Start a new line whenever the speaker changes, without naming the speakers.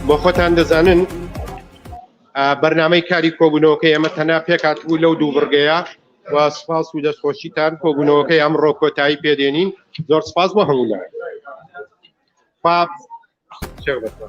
بۆ خۆتان دەزانن بەرنامەی کاری کۆبوونەوەکەی ئەمە تەنها پێکهاتبوو لەو دوو بڕگەیە و سپاس و دەستخۆشیتان کۆبوونەوەکەی ئەمڕۆ کۆتایی پێدێنین زۆر سپاس بۆ هەموولا چێ بەسە